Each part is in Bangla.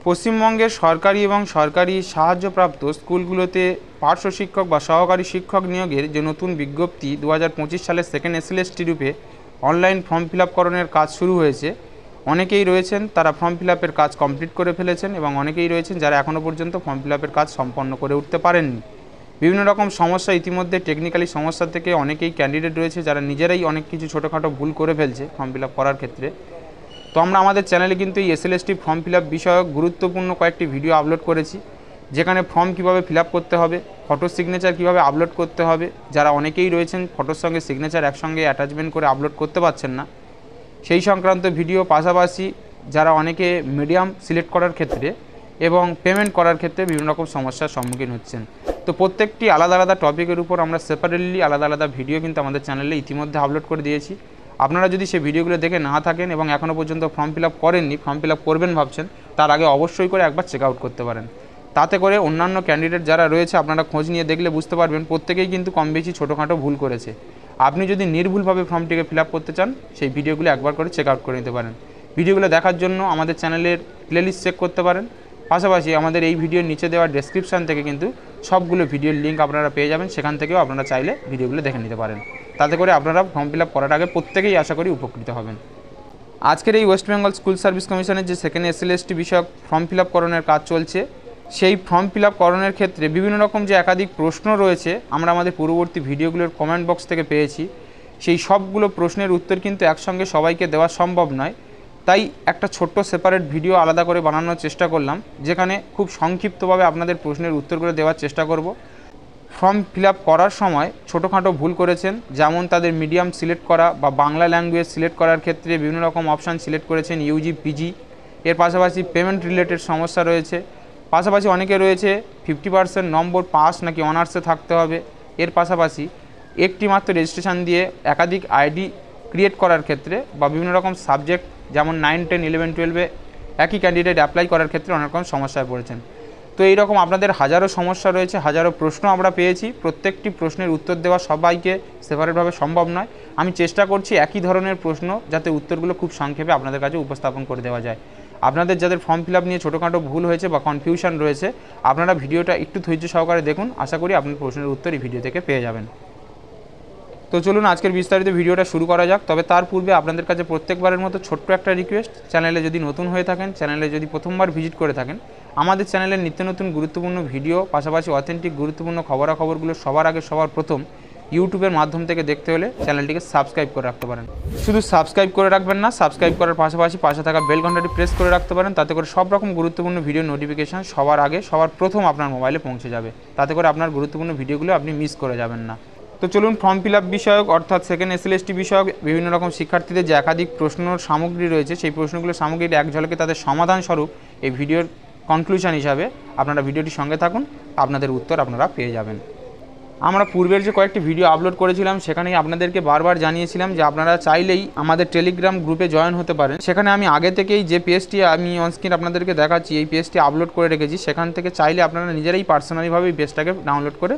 পশ্চিমবঙ্গের সরকারি এবং সরকারি সাহায্যপ্রাপ্ত স্কুলগুলোতে পার্শ্ব শিক্ষক বা সহকারী শিক্ষক নিয়োগের যে নতুন বিজ্ঞপ্তি 2025 সালের সেকেন্ড এসএলএসটি রূপে অনলাইন ফর্ম ফিল আপকরণের কাজ শুরু হয়েছে। অনেকেই রয়েছেন তারা ফর্ম ফিল আপের কাজ কমপ্লিট করে ফেলেছেন এবং অনেকেই রয়েছেন যারা এখনও পর্যন্ত ফর্ম ফিল আপের কাজ সম্পন্ন করে উঠতে পারেননি। বিভিন্ন রকম সমস্যা, ইতিমধ্যে টেকনিক্যালি সমস্যা থেকে অনেকেই ক্যান্ডিডেট রয়েছে যারা নিজেরাই অনেক কিছু ছোটোখাটো ভুল করে ফেলছে ফর্ম ফিল আপ করার ক্ষেত্রে। তো আমরা আমাদের চ্যানেলে কিন্তু এই এসএলএসটি ফর্ম ফিল আপ বিষয়ক গুরুত্বপূর্ণ কয়েকটি ভিডিও আপলোড করেছি, যেখানে ফর্ম কীভাবে ফিল আপ করতে হবে, ফটো সিগনেচার কীভাবে আপলোড করতে হবে, যারা অনেকেই রয়েছেন ফটোর সঙ্গে সিগনেচার একসঙ্গে অ্যাটাচমেন্ট করে আপলোড করতে পারছেন না সেই সংক্রান্ত ভিডিও, পাশাপাশি যারা অনেকে মিডিয়াম সিলেক্ট করার ক্ষেত্রে এবং পেমেন্ট করার ক্ষেত্রে বিভিন্ন রকম সমস্যার সম্মুখীন হচ্ছেন। তো প্রত্যেকটি আলাদা আলাদা টপিকের উপর আমরা সেপারেটলি আলাদা আলাদা ভিডিও কিন্তু আমাদের চ্যানেলে ইতিমধ্যে আপলোড করে দিয়েছি। আপনারা যদি সেই ভিডিওগুলো দেখে না থাকেন এবং এখনও পর্যন্ত ফর্ম ফিল আপ করেননি, ফর্ম ফিল আপ করবেন ভাবছেন, তার আগে অবশ্যই করে একবার চেক আউট করতে পারেন। তাতে করে অন্যান্য ক্যান্ডিডেট যারা রয়েছে আপনারা খোঁজ নিয়ে দেখলে বুঝতে পারবেন প্রত্যেকেই কিন্তু কম বেশি ছোটোখাটো ভুল করেছে। আপনি যদি নির্ভুলভাবে ফর্মটিকে ফিল আপ করতে চান, সেই ভিডিওগুলো একবার করে চেক আউট করে নিতে পারেন। ভিডিওগুলো দেখার জন্য আমাদের চ্যানেলের প্লেলিস্ট চেক করতে পারেন। পাশাপাশি আমাদের এই ভিডিওর নিচে দেওয়া ডেসক্রিপশান থেকে কিন্তু সবগুলো ভিডিওর লিঙ্ক আপনারা পেয়ে যাবেন, সেখান থেকেও আপনারা চাইলে ভিডিওগুলো দেখে নিতে পারেন। তাতে করে আপনারা ফর্ম ফিল আপ করার আগে প্রত্যেকেই আশা করি উপকৃত হবেন। আজকের এই ওয়েস্ট বেঙ্গল স্কুল সার্ভিস কমিশনের যে সেকেন্ড এসএলএসটি বিষয়ক ফর্ম ফিল আপ করণের কাজ চলছে, সেই ফর্ম ফিল আপ করণের ক্ষেত্রে বিভিন্ন রকম যে একাধিক প্রশ্ন রয়েছে আমরা আমাদের পূর্ববর্তী ভিডিওগুলোর কমেন্ট বক্স থেকে পেয়েছি। সেই সবগুলো প্রশ্নের উত্তর কিন্তু একসঙ্গে সবাইকে দেওয়া সম্ভব নয়, তাই একটা ছোট্ট সেপারেট ভিডিও আলাদা করে বানানোর চেষ্টা করলাম, যেখানে খুব সংক্ষিপ্তভাবে আপনাদের প্রশ্নের উত্তরগুলো দেওয়ার চেষ্টা করব। ফর্ম ফিল আপ করার সময় ছোটোখাটো ভুল করেছেন, যেমন তাদের মিডিয়াম সিলেক্ট করা বা বাংলা ল্যাঙ্গুয়েজ সিলেক্ট করার ক্ষেত্রে বিভিন্ন রকম অপশান সিলেক্ট করেছেন ইউজি, পিজি। এর পাশাপাশি পেমেন্ট রিলেটেড সমস্যা রয়েছে। পাশাপাশি অনেকে রয়েছে 50% নম্বর পাস নাকি অনার্সে থাকতে হবে। এর পাশাপাশি একটি মাত্র রেজিস্ট্রেশন দিয়ে একাধিক আইডি ক্রিয়েট করার ক্ষেত্রে বা বিভিন্ন রকম সাবজেক্ট যেমন 9, 10, 11, 12-এ একই ক্যান্ডিডেট অ্যাপ্লাই করার ক্ষেত্রে অনেক রকম সমস্যায় পড়েছেন। তো এইরকম আপনাদের হাজারো সমস্যা রয়েছে, হাজারো প্রশ্ন আমরা পেয়েছি। প্রত্যেকটি প্রশ্নের উত্তর দেওয়া সবাইকে সেপারেটভাবে সম্ভব নয়। আমি চেষ্টা করছি একই ধরনের প্রশ্ন যাতে উত্তরগুলো খুব সংক্ষেপে আপনাদের কাছে উপস্থাপন করে দেওয়া যায়। আপনাদের যাদের ফর্ম ফিল আপ নিয়ে ছোটোখাটো ভুল হয়েছে বা কনফিউশন রয়েছে, আপনারা ভিডিওটা একটু ধৈর্য সহকারে দেখুন, আশা করি আপনার প্রশ্নের উত্তর এই ভিডিও থেকে পেয়ে যাবেন। তো চলুন আজকের বিস্তারিত ভিডিওটা শুরু করা যাক। তবে তার পূর্বে আপনাদের কাছে প্রত্যেকবারের মতো ছোট্ট একটা রিকোয়েস্ট, চ্যানেলে যদি নতুন হয়ে থাকেন, চ্যানেলে যদি প্রথমবার ভিজিট করে থাকেন, আমাদের চ্যানেলের নিত্য নতুন গুরুত্বপূর্ণ ভিডিও পাশাপাশি অথেন্টিক গুরুত্বপূর্ণ খবরাখবরগুলো সবার আগে সবার প্রথম ইউটিউবের মাধ্যম থেকে দেখতে হলে চ্যানেলটিকে সাবস্ক্রাইব করে রাখতে পারেন। শুধু সাবস্ক্রাইব করে রাখবেন না, সাবস্ক্রাইব করার পাশাপাশি পাশে থাকা বেল ঘন্টাটি প্রেস করে রাখতে পারেন। তাতে করে সব রকম গুরুত্বপূর্ণ ভিডিও নোটিফিকেশান সবার আগে সবার প্রথম আপনার মোবাইলে পৌঁছে যাবে। তাতে করে আপনার গুরুত্বপূর্ণ ভিডিওগুলো আপনি মিস করে যাবেন না। তো চলুন ফর্ম ফিল আপ বিষয়ক অর্থাৎ সেকেন্ড এসএলএসটি বিষয়ক বিভিন্ন রকম শিক্ষার্থীদের যে একাধিক প্রশ্নর সামগ্রী রয়েছে, সেই প্রশ্নগুলো সামগ্রীর এক ঝলকে তাদের সমাধান স্বরূপ এই ভিডিওর কনক্লুশন হিসাবে আপনারা ভিডিওটির সঙ্গে থাকুন, আপনাদের উত্তর আপনারা পেয়ে যাবেন। আমরা পূর্বের যে কয়েকটি ভিডিও আপলোড করেছিলাম সেখানেই আপনাদেরকে বারবার জানিয়েছিলাম যে আপনারা চাইলেই আমাদের টেলিগ্রাম গ্রুপে জয়েন হতে পারেন। সেখানে আমি আগে থেকেই যে পেজটি আমি অনস্ক্রিন আপনাদেরকে দেখাচ্ছি, এই পেজটি আপলোড করে রেখেছি। সেখান থেকে চাইলে আপনারা নিজেরাই পার্সোনালিভাবে এই পেজটাকে ডাউনলোড করে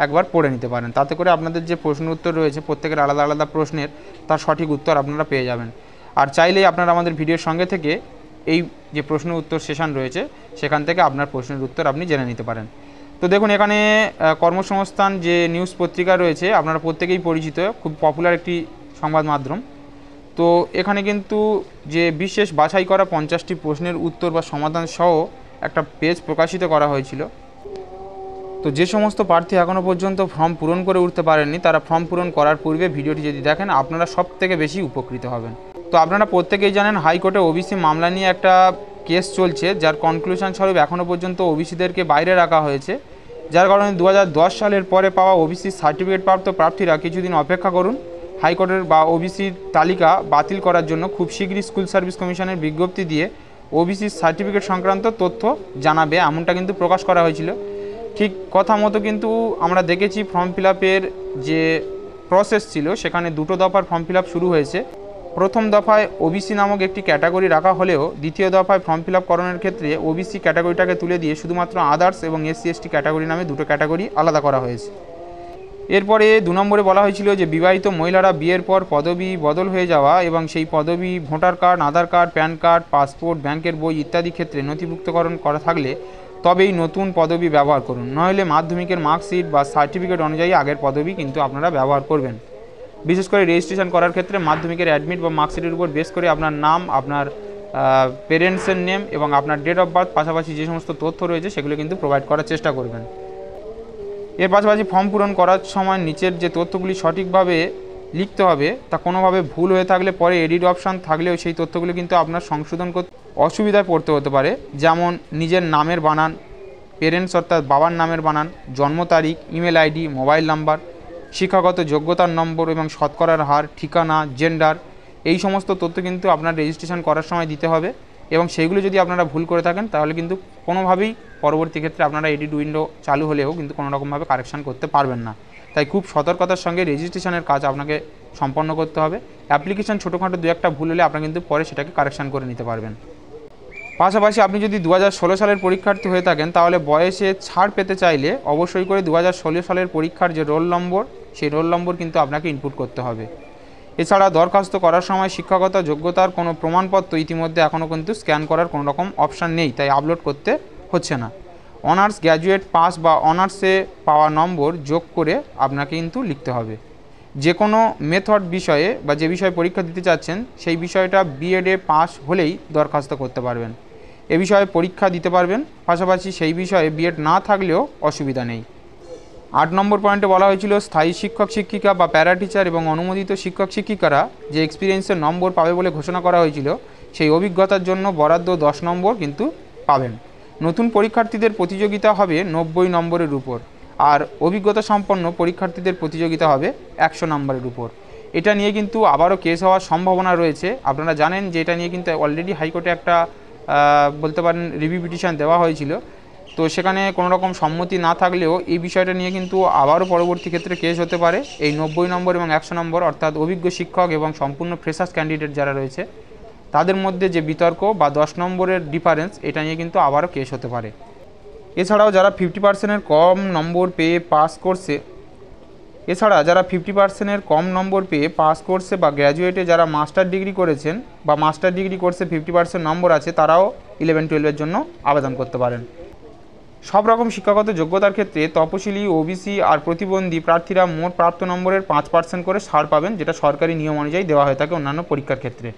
একবার পড়ে নিতে পারেন। তাতে করে আপনাদের যে প্রশ্ন উত্তর রয়েছে প্রত্যেকের আলাদা আলাদা প্রশ্নের তার সঠিক উত্তর আপনারা পেয়ে যাবেন। আর চাইলেই আপনারা আমাদের ভিডিওর সঙ্গে থেকে এই যে প্রশ্ন উত্তর সেশন রয়েছে সেখান থেকে আপনার প্রশ্নের উত্তর আপনি জেনে নিতে পারেন। তো দেখুন এখানে কর্মসংস্থান যে নিউজ পত্রিকা রয়েছে আপনারা প্রত্যেকেই পরিচিত, খুব পপুলার একটি সংবাদ মাধ্যম। তো এখানে কিন্তু যে বিশেষ বাছাই করা 50টি প্রশ্নের উত্তর বা সমাধান সহ একটা পেজ প্রকাশিত করা হয়েছিল। তো যে সমস্ত প্রার্থী এখনও পর্যন্ত ফর্ম পূরণ করে উঠতে পারেননি, তারা ফর্ম পূরণ করার পূর্বে ভিডিওটি যদি দেখেন আপনারা সব থেকে বেশি উপকৃত হবেন। তো আপনারা প্রত্যেকেই জানেন হাইকোর্টে ওবিসি মামলা নিয়ে একটা কেস চলছে, যার কনক্লুশন স্বরূপ এখনও পর্যন্ত ওবিসিদেরকে বাইরে রাখা হয়েছে, যার কারণে 2010 সালের পরে পাওয়া ওবিসি সার্টিফিকেট প্রাপ্ত প্রার্থীরা কিছুদিন অপেক্ষা করুন। হাইকোর্টের বা ওবিসির তালিকা বাতিল করার জন্য খুব শীঘ্রই স্কুল সার্ভিস কমিশনের বিজ্ঞপ্তি দিয়ে ওবিসি সার্টিফিকেট সংক্রান্ত তথ্য জানাবে, এমনটা কিন্তু প্রকাশ করা হয়েছিল। ঠিক কথা মতো কিন্তু আমরা দেখেছি ফর্ম ফিল আপের যে প্রসেস ছিল সেখানে দুটো দফার ফর্ম ফিল আপ শুরু হয়েছে। প্রথম দফায় ওবিসি নামক একটি ক্যাটাগরি রাখা হলেও দ্বিতীয় দফায় ফর্ম ফিল আপ করণের ক্ষেত্রে ওবিসি ক্যাটাগরিটাকে তুলে দিয়ে শুধুমাত্র আদার্স এবং এসসি এসটি ক্যাটাগরি নামে দুটো ক্যাটাগরি আলাদা করা হয়েছে। এরপরে 2 নম্বরে বলা হয়েছিল যে বিবাহিত মহিলারা বিয়ের পর পদবি বদল হয়ে যাওয়া এবং সেই পদবি ভোটার কার্ড, আধার কার্ড, প্যান কার্ড, পাসপোর্ট, ব্যাংকের বই ইত্যাদি ক্ষেত্রে নথিভুক্তকরণ করা থাকলে তবেই নতুন পদবি ব্যবহার করুন, নইলে মাধ্যমিকের মার্কশিট বা সার্টিফিকেট অনুযায়ী আগের পদবি কিন্তু আপনারা ব্যবহার করবেন। বিশেষ করে রেজিস্ট্রেশন করার ক্ষেত্রে মাধ্যমিকের অ্যাডমিট বা মার্কশিটের উপর বেস করে আপনার নাম, আপনার পেরেন্টসের নেম এবং আপনার ডেট অফ বার্থ পাশাপাশি যে সমস্ত তথ্য রয়েছে সেগুলো কিন্তু প্রোভাইড করার চেষ্টা করবেন। এর পাশাপাশি ফর্ম পূরণ করার সময় নিচের যে তথ্যগুলি সঠিকভাবে লিখতে হবে তা কোনোভাবে ভুল হয়ে থাকলে পরে এডিট অপশান থাকলেও সেই তথ্যগুলি কিন্তু আপনার সংশোধন করতে অসুবিধায় পড়তে হতে পারে। যেমন নিজের নামের বানান, পেরেন্টস অর্থাৎ বাবার নামের বানান, জন্ম তারিখ, ইমেল আইডি, মোবাইল নাম্বার, শিক্ষাগত যোগ্যতার নম্বর এবং শতকরার হার, ঠিকানা, জেন্ডার, এই সমস্ত তথ্য কিন্তু আপনার রেজিস্ট্রেশন করার সময় দিতে হবে এবং সেইগুলো যদি আপনারা ভুল করে থাকেন তাহলে কিন্তু কোনোভাবেই পরবর্তী ক্ষেত্রে আপনারা এডিট উইন্ডো চালু হলেও কিন্তু কোনোরকমভাবে কারেকশান করতে পারবেন না। তাই খুব সতর্কতার সঙ্গে রেজিস্ট্রেশনের কাজ আপনাকে সম্পন্ন করতে হবে। অ্যাপ্লিকেশান ছোটোখাটো দু একটা ভুল হলে আপনারা কিন্তু পরে সেটাকে কারেকশান করে নিতে পারবেন। পাশাপাশি আপনি যদি 2016 সালের পরীক্ষার্থী হয়ে থাকেন তাহলে বয়সে ছাড় পেতে চাইলে অবশ্যই করে 2016 সালের পরীক্ষার যে রোল নম্বর সেই রোল নম্বর কিন্তু আপনাকে ইনপুট করতে হবে। এছাড়া দরখাস্ত করার সময় শিক্ষাগত যোগ্যতার কোনো প্রমাণপত্র ইতিমধ্যে এখনও কিন্তু স্ক্যান করার কোনো রকম অপশান নেই, তাই আপলোড করতে হচ্ছে না। অনার্স, গ্র্যাজুয়েট পাস বা অনার্সে পাওয়া নম্বর যোগ করে আপনাকে কিন্তু লিখতে হবে। যে কোনো মেথড বিষয়ে বা যে বিষয়ে পরীক্ষা দিতে চাচ্ছেন সেই বিষয়টা বিএডে পাস হলেই দরখাস্ত করতে পারবেন, এ বিষয়ে পরীক্ষা দিতে পারবেন। পাশাপাশি সেই বিষয়ে বিএড না থাকলেও অসুবিধা নেই। 8 নম্বর পয়েন্টে বলা হয়েছিল স্থায়ী শিক্ষক শিক্ষিকা বা প্যারা টিচার এবং অনুমোদিত শিক্ষক শিক্ষিকারা যে এক্সপিরিয়েন্সের নম্বর পাবে বলে ঘোষণা করা হয়েছিল সেই অভিজ্ঞতার জন্য বরাদ্দ 10 নম্বর কিন্তু পাবেন। নতুন পরীক্ষার্থীদের প্রতিযোগিতা হবে 90 নম্বরের উপর আর অভিজ্ঞতা সম্পন্ন পরীক্ষার্থীদের প্রতিযোগিতা হবে 100 নম্বরের উপর। এটা নিয়ে কিন্তু আবারও কেস হওয়ার সম্ভাবনা রয়েছে। আপনারা জানেন যে এটা নিয়ে কিন্তু অলরেডি হাইকোর্টে একটা বলতে পারেন রিভিউ পিটিশন দেওয়া হয়েছিল, তো সেখানে কোনো রকম সম্মতি না থাকলেও এই বিষয়টা নিয়ে কিন্তু আবারও পরবর্তী ক্ষেত্রে কেস হতে পারে। এই 90 নম্বর এবং 100 নম্বর অর্থাৎ অভিজ্ঞ শিক্ষক এবং সম্পূর্ণ ফ্রেশার্স ক্যান্ডিডেট যারা রয়েছে তাদের মধ্যে যে বিতর্ক বা 10 নম্বরের ডিফারেন্স এটা নিয়ে কিন্তু আবারও কেস হতে পারে। এছাড়াও যারা 50%-এর কম নম্বর পেয়ে পাস কোর্সে বা গ্র্যাজুয়েটে যারা মাস্টার ডিগ্রি করেছেন বা মাস্টার ডিগ্রি কোর্সে 50% নম্বর আছে তারাও 11-12-এর জন্য আবেদন করতে পারেন। সব রকম শিক্ষাগত যোগ্যতার ক্ষেত্রে তপশিলি, ওবিসি আর প্রতিবন্ধী প্রার্থীরা মোট প্রাপ্ত নম্বরের 5% করে ছাড় পাবেন, যেটা সরকারি নিয়ম অনুযায়ী দেওয়া হয়ে থাকে অন্যান্য পরীক্ষার ক্ষেত্রে।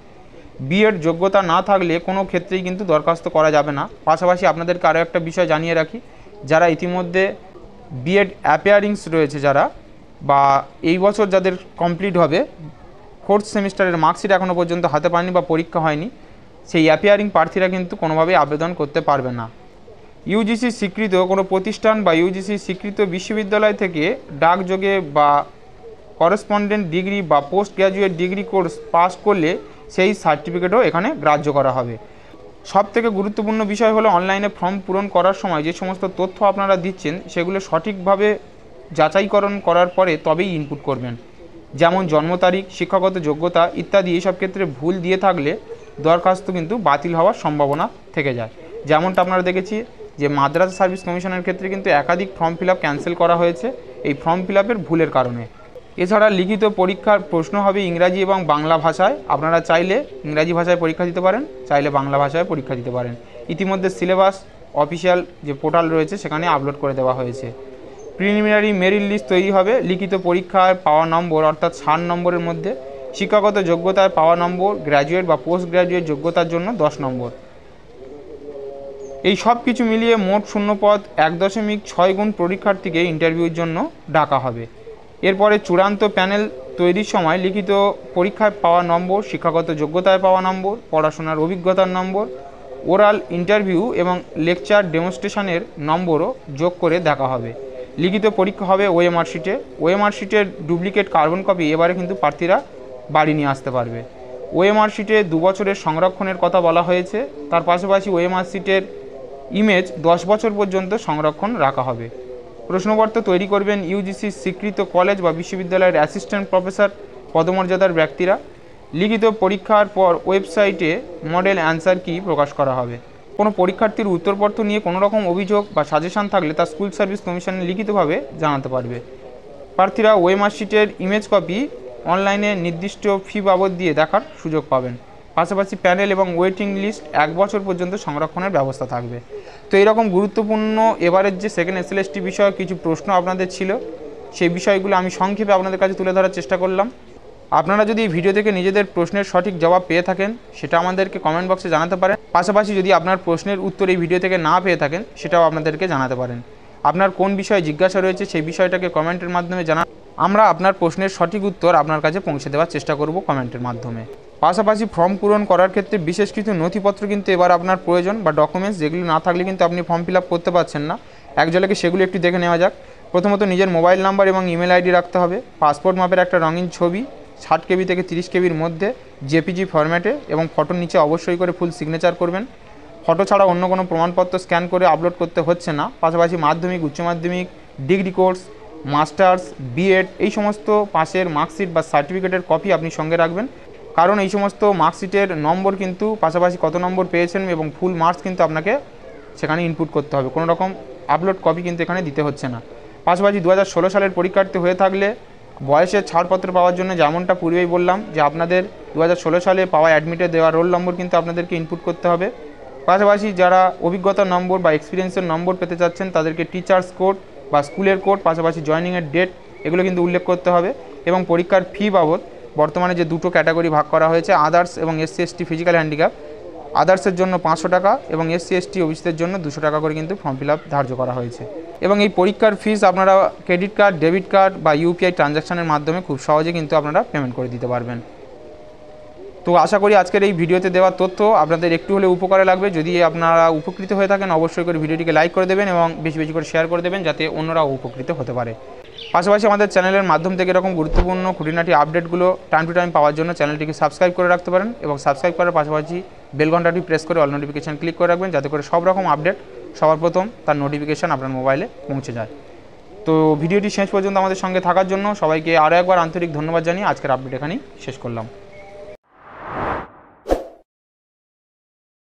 বিএড যোগ্যতা না থাকলে কোনো ক্ষেত্রেই কিন্তু দরখাস্ত করা যাবে না। পাশাপাশি আপনাদেরকে আরও একটা বিষয় জানিয়ে রাখি, যারা ইতিমধ্যে বিএড অ্যাপিয়ারিংস রয়েছে যারা বা এই বছর যাদের কমপ্লিট হবে 4th সেমিস্টারের মার্কশিট এখনও পর্যন্ত হাতে পায়নি বা পরীক্ষা হয়নি, সেই অ্যাপিয়ারিং প্রার্থীরা কিন্তু কোনোভাবেই আবেদন করতে পারবে না। ইউজিসি স্বীকৃত কোনো প্রতিষ্ঠান বা ইউজিসি স্বীকৃত বিশ্ববিদ্যালয় থেকে ডাকযোগে বা করেসপন্ডেন্ট ডিগ্রি বা post graduate degree course pass করলে সেই সার্টিফিকেটও এখানে গ্রাহ্য করা হবে। সবথেকে গুরুত্বপূর্ণ বিষয় হলো অনলাইনে ফর্ম পূরণ করার সময় যে সমস্ত তথ্য আপনারা দিচ্ছেন সেগুলো সঠিকভাবে যাচাইকরণ করার পরে তবেই ইনপুট করবেন। যেমন জন্ম তারিখ, শিক্ষাগত যোগ্যতা ইত্যাদি এইসব ক্ষেত্রে ভুল দিয়ে থাকলে দরখাস্ত কিন্তু বাতিল হওয়ার সম্ভাবনা থেকে যায়। যেমনটা আপনারা দেখেছি যে মাদ্রাসা সার্ভিস কমিশনের ক্ষেত্রে কিন্তু একাধিক ফর্ম ফিল আপ ক্যান্সেল করা হয়েছে এই ফর্ম ফিল আপের ভুলের কারণে। এছাড়া লিখিত পরীক্ষার প্রশ্ন হবে ইংরাজি এবং বাংলা ভাষায়। আপনারা চাইলে ইংরাজি ভাষায় পরীক্ষা দিতে পারেন, চাইলে বাংলা ভাষায় পরীক্ষা দিতে পারেন। ইতিমধ্যে সিলেবাস অফিসিয়াল যে পোর্টাল রয়েছে সেখানে আপলোড করে দেওয়া হয়েছে। প্রিলিমিনারি মেরিট লিস্ট তৈরি হবে লিখিত পরীক্ষায় পাওয়া নম্বর অর্থাৎ 60 নম্বরের মধ্যে, শিক্ষাগত যোগ্যতায় পাওয়া নম্বর, গ্র্যাজুয়েট বা পোস্ট গ্র্যাজুয়েট যোগ্যতার জন্য 10 নম্বর। এই সব কিছু মিলিয়ে মোট শূন্যপদ 1.6 গুণ পরীক্ষার্থীকে ইন্টারভিউর জন্য ডাকা হবে। এরপরে চূড়ান্ত প্যানেল তৈরির সময় লিখিত পরীক্ষায় পাওয়া নম্বর, শিক্ষাগত যোগ্যতায় পাওয়া নম্বর, পড়াশোনার অভিজ্ঞতার নম্বর, ওরাল ইন্টারভিউ এবং লেকচার ডেমনস্ট্রেশনের নম্বরও যোগ করে দেখা হবে। লিখিত পরীক্ষা হবে ওএমআর শিটে। ওএমআর শিটের ডুপ্লিকেট কার্বন কপি এবারে কিন্তু প্রার্থীরা বাড়ি নিয়ে আসতে পারবে। ওএমআর শিটে 2 বছরের সংরক্ষণের কথা বলা হয়েছে। তার পাশাপাশি ওএমআর শিটের ইমেজ 10 বছর পর্যন্ত সংরক্ষণ রাখা হবে। প্রশ্নপত্র তৈরি করবেন ইউজিসি স্বীকৃত কলেজ বা বিশ্ববিদ্যালয়ের অ্যাসিস্ট্যান্ট প্রফেসর পদমর্যাদার ব্যক্তিরা। লিখিত পরীক্ষার পর ওয়েবসাইটে মডেল অ্যান্সার কি প্রকাশ করা হবে। কোনো পরীক্ষার্থীর উত্তরপত্র নিয়ে কোনো রকম অভিযোগ বা সাজেশন থাকলে তা স্কুল সার্ভিস কমিশনে লিখিতভাবে জানাতে পারবে। প্রার্থীরা ওই মার্কশিটের ইমেজ কপি অনলাইনে নির্দিষ্ট ফি বাবদ দিয়ে দেখার সুযোগ পাবেন। পাশাপাশি প্যানেল এবং ওয়েটিং লিস্ট 1 বছর পর্যন্ত সংরক্ষণের ব্যবস্থা থাকবে। তো এইরকম গুরুত্বপূর্ণ এবারের যে সেকেন্ড এসএলএসটি বিষয়ে কিছু প্রশ্ন আপনাদের ছিল, সেই বিষয়গুলো আমি সংক্ষেপে আপনাদের কাছে তুলে ধরার চেষ্টা করলাম। আপনারা যদি এই ভিডিও থেকে নিজেদের প্রশ্নের সঠিক জবাব পেয়ে থাকেন সেটা আমাদেরকে কমেন্ট বক্সে জানাতে পারেন। পাশাপাশি যদি আপনার প্রশ্নের উত্তর এই ভিডিও থেকে না পেয়ে থাকেন সেটাও আপনাদেরকে জানাতে পারেন। আপনার কোন বিষয়ে জিজ্ঞাসা রয়েছে সেই বিষয়টাকে কমেন্টের মাধ্যমে জানান। আমরা আপনার প্রশ্নের সঠিক উত্তর আপনার কাছে পৌঁছে দেওয়ার চেষ্টা করব কমেন্টের মাধ্যমে। পাশাপাশি ফর্ম পূরণ করার ক্ষেত্রে বিশেষ কিছু নথিপত্র কিন্তু এবার আপনার প্রয়োজন বা ডকুমেন্টস, যেগুলো না থাকলে কিন্তু আপনি ফর্ম ফিল আপ করতে পারছেন না। এক ঝলকে সেগুলো একটু দেখে নেওয়া যাক। প্রথমত নিজের মোবাইল নাম্বার এবং ইমেল আইডি রাখতে হবে, পাসপোর্ট মাপের একটা রঙিন ছবি 60 কেবি থেকে 30 কেবির মধ্যে জেপিজি ফরম্যাটে, এবং ফটোর নিচে অবশ্যই করে ফুল সিগনেচার করবেন। ফটো ছাড়া অন্য কোনো প্রমাণপত্র স্ক্যান করে আপলোড করতে হচ্ছে না। পাশাপাশি মাধ্যমিক, উচ্চ মাধ্যমিক, ডিগ্রি কোর্স, মাস্টার্স, বিএড এই সমস্ত পাশের মার্কশিট বা সার্টিফিকেটের কপি আপনি সঙ্গে রাখবেন, কারণ এই সমস্ত মার্কশিটের নম্বর কিন্তু পাশাপাশি কত নম্বর পেয়েছেন এবং ফুল মার্কস কিন্তু আপনাকে সেখানে ইনপুট করতে হবে। কোনো রকম আপলোড কপি কিন্তু এখানে দিতে হচ্ছে না। পাশাপাশি 2016 সালের পরীক্ষার্থী হয়ে থাকলে বয়সের ছাড়পত্র পাওয়ার জন্য যেমনটা পূর্বেই বললাম যে আপনাদের 2016 সালে পাওয়া অ্যাডমিটে দেওয়া রোল নম্বর কিন্তু আপনাদেরকে ইনপুট করতে হবে। পাশাপাশি যারা অভিজ্ঞতার নম্বর বা এক্সপিরিয়েন্সের নম্বর পেতে চাচ্ছেন তাদেরকে টিচার্স কোড বা স্কুলের কোড, পাশাপাশি জয়েনিংয়ের ডেট, এগুলো কিন্তু উল্লেখ করতে হবে। এবং পরীক্ষার ফি বাবদ বর্তমানে যে দুটো ক্যাটাগরি ভাগ করা হয়েছে, আদার্স এবং এসসি এসটি ফিজিক্যাল হ্যান্ডিক্যাপ, আদার্সের জন্য 500 টাকা এবং এসসি এসটি ওবিসিদের জন্য 200 টাকা করে কিন্তু ফর্ম ফিল আপ ধার্য করা হয়েছে। এবং এই পরীক্ষার ফিস আপনারা ক্রেডিট কার্ড, ডেবিট কার্ড বা ইউপিআই ট্রানজ্যাকশানের মাধ্যমে খুব সহজে কিন্তু আপনারা পেমেন্ট করে দিতে পারবেন। তো আশা করি আজকের এই ভিডিওতে দেওয়া তথ্য আপনাদের একটু হলে উপকারে লাগবে। যদি আপনারা উপকৃত হয়ে থাকেন অবশ্যই করে ভিডিওটিকে লাইক করে দেবেন এবং বেশি বেশি করে শেয়ার করে দেবেন যাতে অন্যরাও উপকৃত হতে পারে। পাশাপাশি আমাদের চ্যানেলের মাধ্যম থেকে এরকম গুরুত্বপূর্ণ খুঁটিনাটি আপডেটগুলো টাইম টু টাইম পাওয়ার জন্য চ্যানেলটিকে সাবস্ক্রাইব করে রাখতে পারেন এবং সাবস্ক্রাইব করার পাশাপাশি বেল ঘন্টাটি প্রেস করে অল নোটিফিকেশান ক্লিক করে রাখবেন যাতে করে সব রকম আপডেট সবার প্রথম তার নোটিফিকেশান আপনার মোবাইলে পৌঁছে যায়। তো ভিডিওটি শেষ পর্যন্ত আমাদের সঙ্গে থাকার জন্য সবাইকে আরও একবার আন্তরিক ধন্যবাদ জানিয়ে আজকের আপডেট এখানেই শেষ করলাম।